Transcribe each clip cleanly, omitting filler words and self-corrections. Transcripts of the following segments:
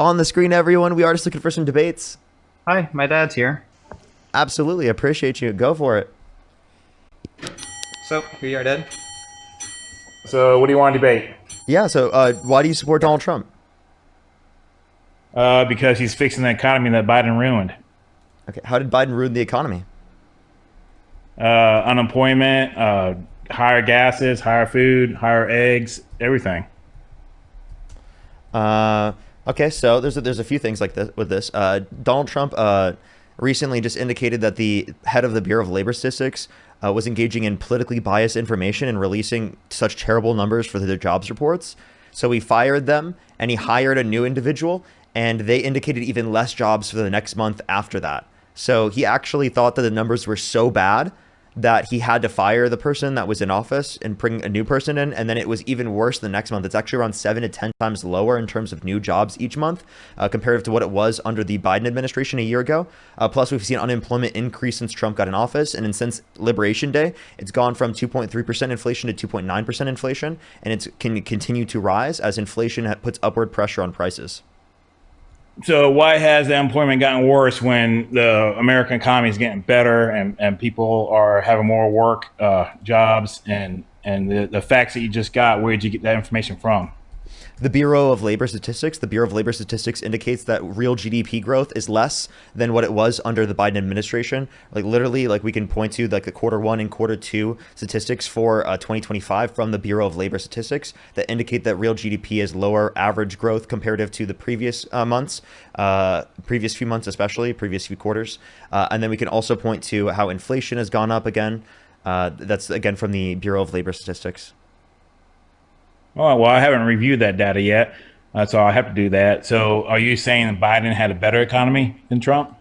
On the screen, everyone, we are just looking for some debates. Hi, my dad's here. Absolutely, appreciate you. Go for it. So, who are dad? So, what do you want to debate? Yeah, so why do you support Donald Trump? Because he's fixing the economy that Biden ruined. Okay, how did Biden ruin the economy? Unemployment, higher gases, higher food, higher eggs, everything. Okay, so there's a few things like this with this. Donald Trump recently just indicated that the head of the Bureau of Labor Statistics was engaging in politically biased information and releasing such terrible numbers for their jobs reports. So he fired them and he hired a new individual, and they indicated even less jobs for the next month after that. So he actually thought that the numbers were so bad that he had to fire the person that was in office and bring a new person in. And then it was even worse the next month. It's actually around 7 to 10 times lower in terms of new jobs each month, comparative to what it was under the Biden administration a year ago. Plus, we've seen unemployment increase since Trump got in office. And then since Liberation Day, it's gone from 2.3% inflation to 2.9% inflation. And it can continue to rise as inflation puts upward pressure on prices. So why has the employment gotten worse when the American economy is getting better and people are having more work, jobs, and the facts that you just got? Where did you get that information from? The Bureau of Labor Statistics. The Bureau of Labor Statistics indicates that real GDP growth is less than what it was under the Biden administration. Like literally, like we can point to like the Q1 and Q2 statistics for 2025 from the Bureau of Labor Statistics that indicate that real GDP is lower average growth comparative to the previous months, previous few months, especially previous few quarters. And then we can also point to how inflation has gone up again. That's again from the Bureau of Labor Statistics. Oh, well, I haven't reviewed that data yet, so I have to do that. So are you saying that Biden had a better economy than Trump?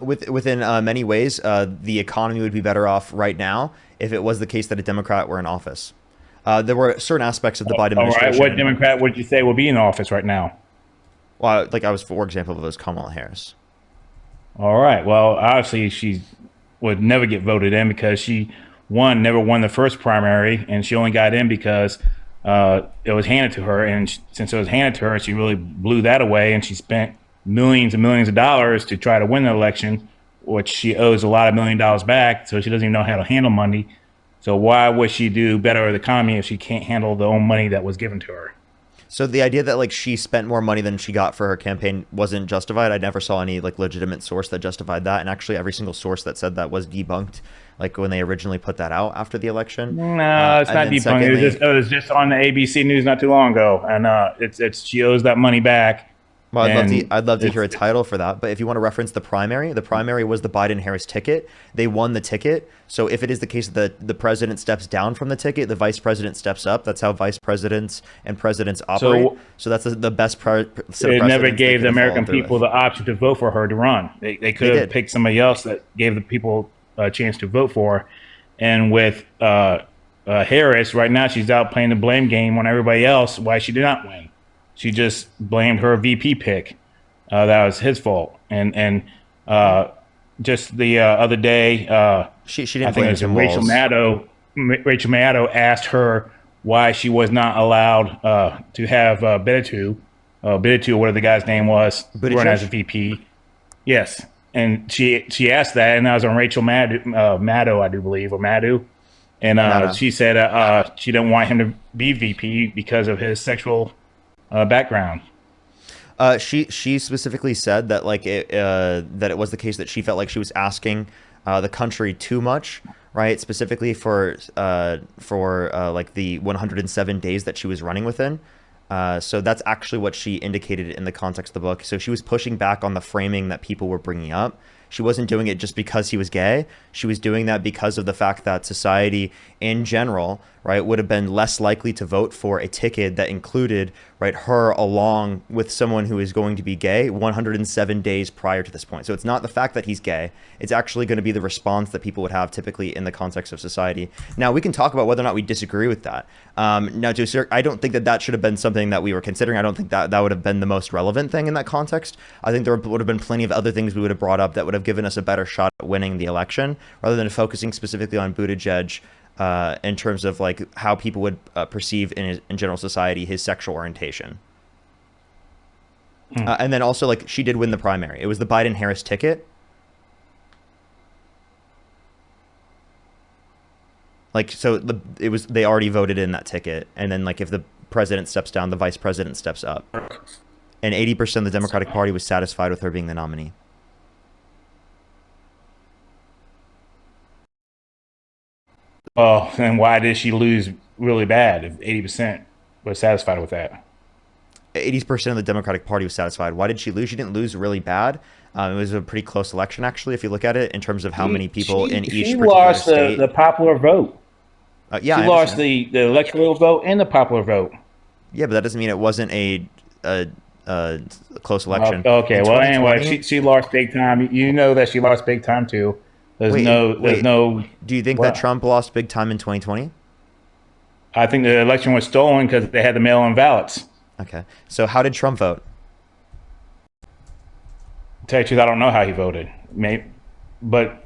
Within many ways, the economy would be better off right now if it was the case that a Democrat were in office. There were certain aspects of the Biden All administration. right, what Democrat would you say would be in office right now? Well, like I was, for example, it was Kamala Harris. All right, well, obviously she would never get voted in because she, one, never won the first primary, and she only got in because it was handed to her. And since it was handed to her, she really blew that away, and she spent millions and millions of dollars to try to win the election, which she owes a lot of $1 million back, so she doesn't even know how to handle money. So why would she do better with the economy if she can't handle the own money that was given to her? So the idea that like she spent more money than she got for her campaign wasn't justified. I never saw any like legitimate source that justified that, and actually every single source that said that was debunked. Like when they originally put that out after the election. No, it's not debunked. Secondly, it was just on the ABC News not too long ago, and it's she owes that money back. Well, I'd love to hear a title for that. But if you want to reference the primary was the Biden-Harris ticket. They won the ticket. So if it is the case that the president steps down from the ticket, the vice president steps up. That's how vice presidents and presidents operate. So that's the best set of precedents. It never gave the American people the option to vote for her to run. They could have picked somebody else that gave the people a chance to vote for her. And with Harris, right now she's out playing the blame game on everybody else why she did not win. She just blamed her VP pick. That was his fault. And just the other day, she didn't I think it was Rachel Maddow asked her why she was not allowed to have Beditu, whatever the guy's name was, run as a VP. Yes. And she asked that, and that was on Rachel Maddow, I do believe, or Maddow. And she said she didn't want him to be VP because of his sexual background. She specifically said that like that it was the case that she felt like she was asking the country too much, right? Specifically for like the 107 days that she was running within. So that's actually what she indicated in the context of the book. So she was pushing back on the framing that people were bringing up. She wasn't doing it just because he was gay. She was doing that because of the fact that society in general, right, would have been less likely to vote for a ticket that included, right, her along with someone who is going to be gay 107 days prior to this point. So it's not the fact that he's gay. It's actually going to be the response that people would have typically in the context of society. Now, we can talk about whether or not we disagree with that. Now, I don't think that should have been something that we were considering. I don't think that would have been the most relevant thing in that context. I think there would have been plenty of other things we would have brought up that would have given us a better shot at winning the election, rather than focusing specifically on Buttigieg in terms of like how people would perceive in general society his sexual orientation. And then also, like, she did win the primary. It was the Biden-Harris ticket. Like, so they already voted in that ticket. And then, like, if the president steps down, the vice president steps up. And 80% of the Democratic Party was satisfied with her being the nominee. Oh, and why did she lose really bad if 80% was satisfied with that? 80% of the Democratic Party was satisfied. Why did she lose? She didn't lose really bad. It was a pretty close election, actually, if you look at it in terms of how many people in each particular lost state. the popular vote. Yeah, she lost the electoral vote and the popular vote. Yeah, but that doesn't mean it wasn't a close election. Okay, well, anyway, she lost big time. You know that she lost big time, too. There's no. Do you think that Trump lost big time in 2020? I think the election was stolen because they had the mail-in ballots. Okay, so how did Trump vote? To tell you the truth, I don't know how he voted. But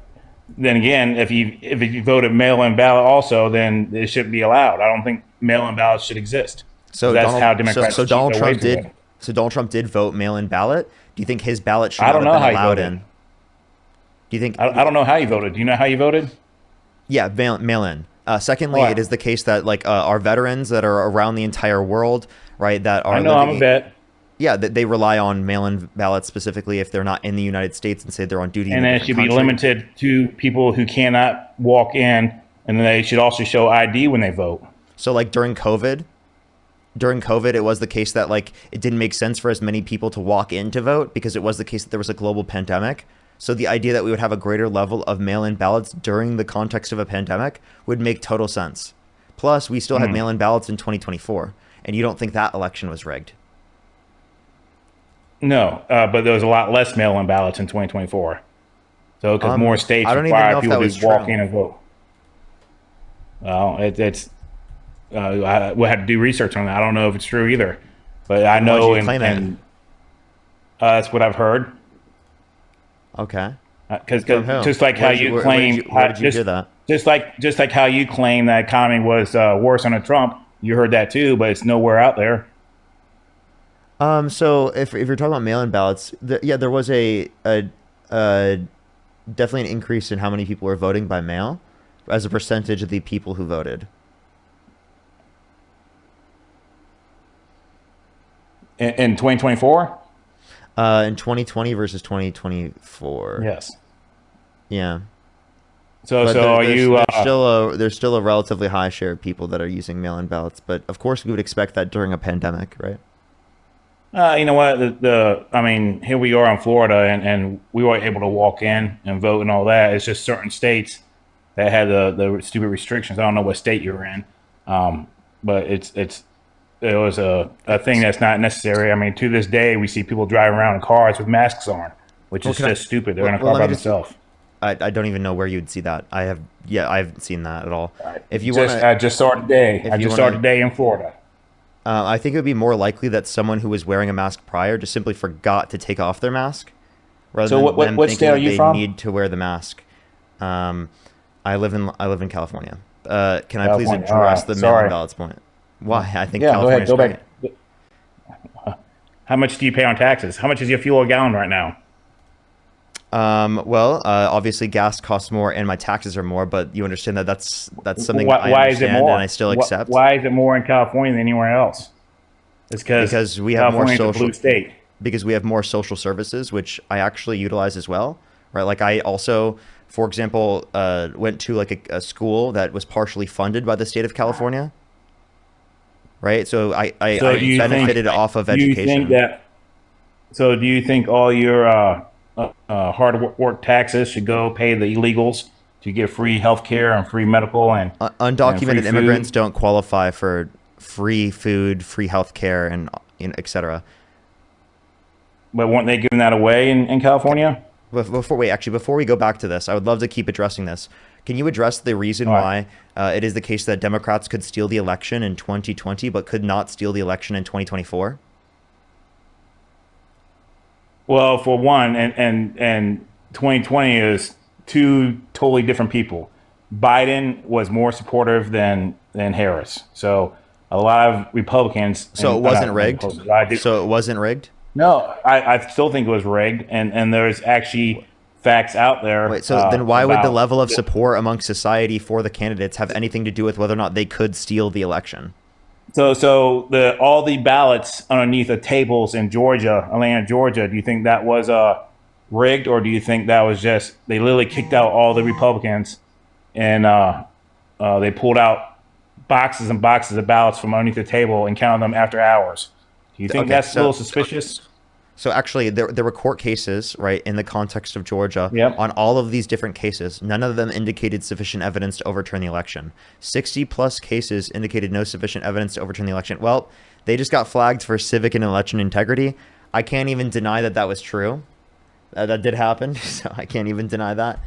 then again, if you voted mail-in ballot also, then it shouldn't be allowed. I don't think mail-in ballots should exist. So that's how Democrats. So Donald Trump did. So Donald Trump did vote mail-in ballot. Do you think his ballot should not have been allowed in? Do you think? I don't know how he voted. Do you know how he voted? Yeah, mail-in. Secondly, it is the case that like our veterans that are around the entire world, right? That are. I know, I'm a vet. Yeah, that they rely on mail-in ballots specifically if they're not in the United States and say they're on duty. And then it should be limited to people who cannot walk in, and then they should also show ID when they vote. So like during COVID, it was the case that like it didn't make sense for as many people to walk in to vote because it was the case that there was a global pandemic. So the idea that we would have a greater level of mail-in ballots during the context of a pandemic would make total sense. Plus, we still had mail-in ballots in 2024, and you don't think that election was rigged? No, but there was a lot less mail-in ballots in 2024. So because more states require people to walk in and vote. Well, we'll have to do research on that. I don't know if it's true either, but I know that's what I've heard. Okay. Because just like how you claim, just like how you claim that economy was worse under Trump, you heard that too, but it's nowhere out there. So if you're talking about mail-in ballots, there was a definitely an increase in how many people were voting by mail as a percentage of the people who voted. In 2024? In 2020 versus 2024. Yes. Yeah. So there's still a relatively high share of people that are using mail-in ballots, but of course we would expect that during a pandemic, right? You know what? I mean, here we are in Florida, and we were able to walk in and vote and all that. It's just certain states that had the stupid restrictions. I don't know what state you're in, but it was a thing that's not necessary. I mean, to this day, we see people driving around in cars with masks on, which is just stupid. They're in a car by themselves. I don't even know where you'd see that. I haven't seen that at all. Right. I just saw it today. In Florida. I think it would be more likely that someone who was wearing a mask prior just simply forgot to take off their mask, rather than them what thinking state are you they from? need to wear the mask. I live in California. Can I please address the mail-in ballots point? Why? I think California. Go ahead. Go back. How much do you pay on taxes? How much is your fuel a gallon right now? Well, obviously gas costs more and my taxes are more, but you understand that that's something I understand and I still accept. Why is it more in California than anywhere else? It's because we have more social blue state. Because we have more social services, which I actually utilize as well, right? Like I also, for example, went to like a school that was partially funded by the state of California, right? So I benefited off of education. Do you think all your hard work taxes should go pay the illegals to get free health care and free medical and undocumented immigrants don't qualify for free food, free health care, and etc. But weren't they giving that away in California? Before we go back to this, I would love to keep addressing this. Can you address the reason why it is the case that Democrats could steal the election in 2020 but could not steal the election in 2024? Well, for one, and 2020 is two totally different people. Biden was more supportive than Harris. So a lot of Republicans. So it wasn't rigged? So it wasn't rigged? No, I still think it was rigged, and there's actually facts out there Wait, so then why would the about. level of support among society for the candidates have anything to do with whether or not they could steal the election? So the all the ballots underneath the tables in Georgia, Atlanta, Georgia. Do you think that was rigged, or do you think that was just they literally kicked out all the Republicans and they pulled out boxes and boxes of ballots from underneath the table and counted them after hours? Do you think Okay, that's a little suspicious? so actually, there were court cases, right, in the context of Georgia Yep. on all of these different cases. None of them indicated sufficient evidence to overturn the election. 60 plus cases indicated no sufficient evidence to overturn the election. Well, they just got flagged for civic and election integrity. I can't even deny that that was true. That did happen, so I can't even deny that.